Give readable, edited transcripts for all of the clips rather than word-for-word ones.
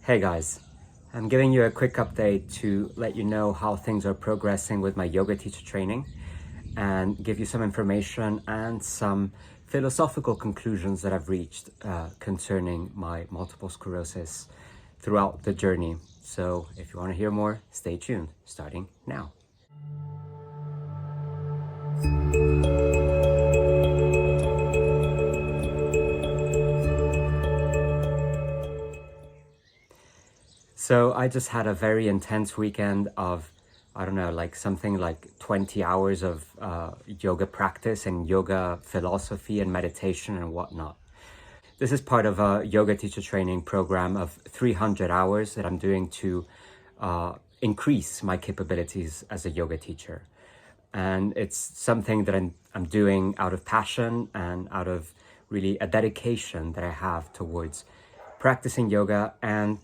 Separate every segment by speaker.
Speaker 1: Hey guys, I'm giving you a quick update to let you know how things are progressing with my yoga teacher training and give you some information and some philosophical conclusions that I've reached concerning my multiple sclerosis throughout the journey. So if you want to hear more, stay tuned, starting now. So I just had a very intense weekend of, I don't know, like something like 20 hours of yoga practice and yoga philosophy and meditation and whatnot. This is part of a yoga teacher training program of 300 hours that I'm doing to increase my capabilities as a yoga teacher. And it's something that I'm doing out of passion and out of really a dedication that I have towards practicing yoga and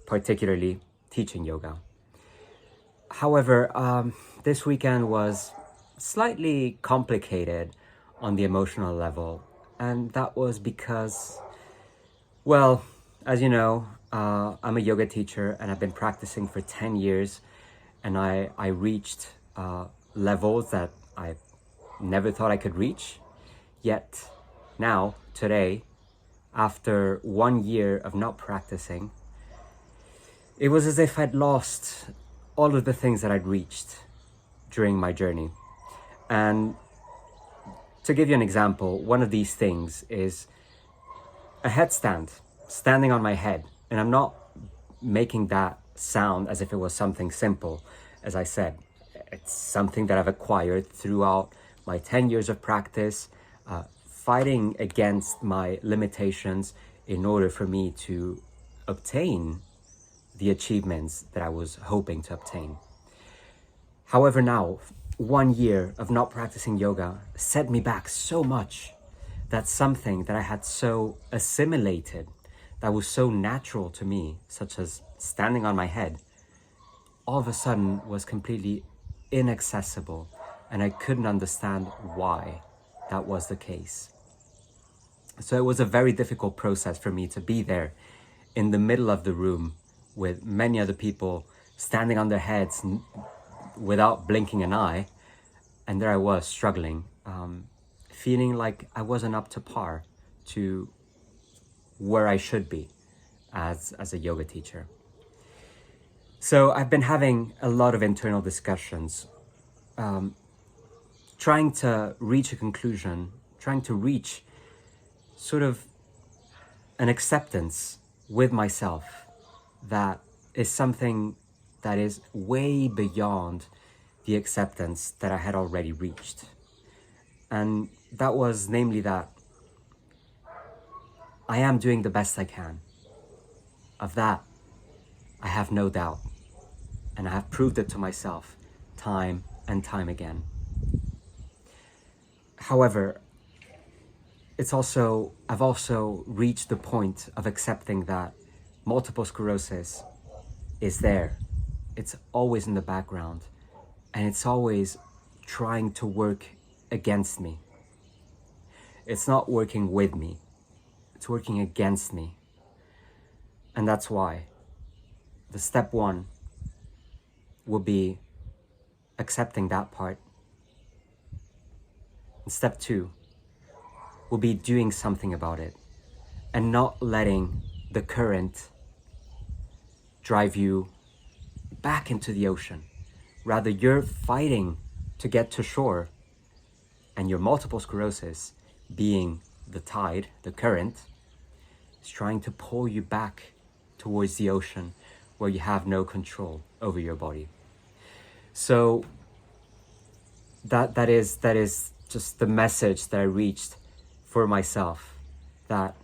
Speaker 1: particularly teaching yoga. However, this weekend was slightly complicated on the emotional level, and that was because, well, as you know, I'm a yoga teacher and I've been practicing for 10 years, and I reached levels that I never thought I could reach. Yet now, today, after 1 year of not practicing, it was as if I'd lost all of the things that I'd reached during my journey. And to give you an example, one of these things is a headstand, standing on my head. And I'm not making that sound as if it was something simple. As I said, it's something that I've acquired throughout my 10 years of practice, fighting against my limitations in order for me to obtain the achievements that I was hoping to obtain. However, now, 1 year of not practicing yoga set me back so much that something that I had so assimilated, that was so natural to me, such as standing on my head, all of a sudden was completely inaccessible, and I couldn't understand why that was the case. So it was a very difficult process for me to be there in the middle of the room with many other people standing on their heads without blinking an eye. And there I was struggling, feeling like I wasn't up to par to where I should be as a yoga teacher. So I've been having a lot of internal discussions, trying to reach a conclusion, trying to reach sort of an acceptance with myself that is something that is way beyond the acceptance that I had already reached. And that was namely that I am doing the best I can. Of that, I have no doubt. And I have proved it to myself time and time again. However, I've also reached the point of accepting that multiple sclerosis is there. It's always in the background, and it's always trying to work against me. It's not working with me, it's working against me. And that's why the step one will be accepting that part. And step two will be doing something about it and not letting the current drive you back into the ocean. Rather, you're fighting to get to shore, and your multiple sclerosis, being the tide, the current, is trying to pull you back towards the ocean where you have no control over your body. So that is just the message that I reached for myself, that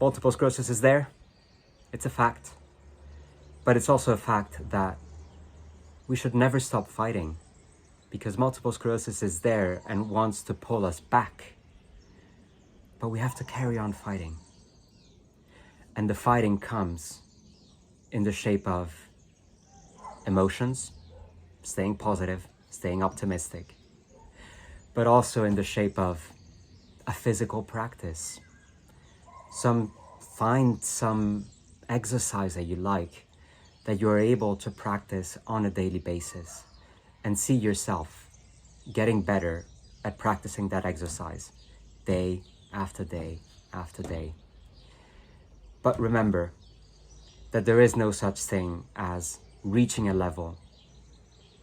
Speaker 1: multiple sclerosis is there. It's a fact. But it's also a fact that we should never stop fighting, because multiple sclerosis is there and wants to pull us back. But we have to carry on fighting. And the fighting comes in the shape of emotions, staying positive, staying optimistic, but also in the shape of a physical practice. Find some exercise that you like, that you're able to practice on a daily basis and see yourself getting better at practicing that exercise day after day after day. But remember that there is no such thing as reaching a level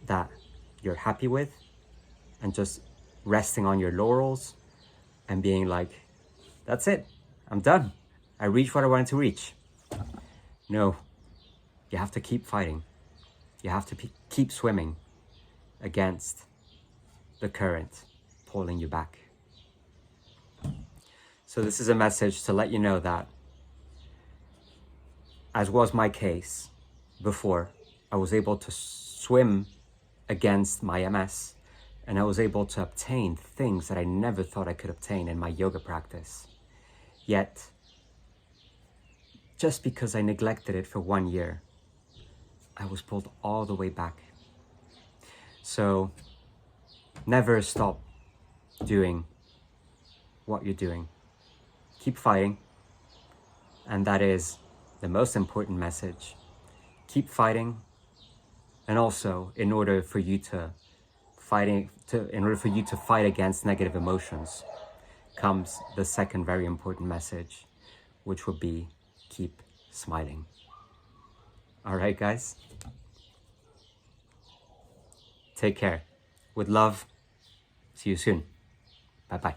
Speaker 1: that you're happy with and just resting on your laurels and being like, that's it, I'm done. I reached what I wanted to reach. No, you have to keep fighting. You have to keep swimming against the current pulling you back. So this is a message to let you know that, as was my case before, I was able to swim against my MS, and I was able to obtain things that I never thought I could obtain in my yoga practice. Yet, just because I neglected it for 1 year, I was pulled all the way back. So never stop doing what you're doing. Keep fighting. And that is the most important message. Keep fighting. And also, in order for you to fight against negative emotions, comes the second very important message, which would be keep smiling. All right, guys? Take care. With love. See you soon. Bye-bye.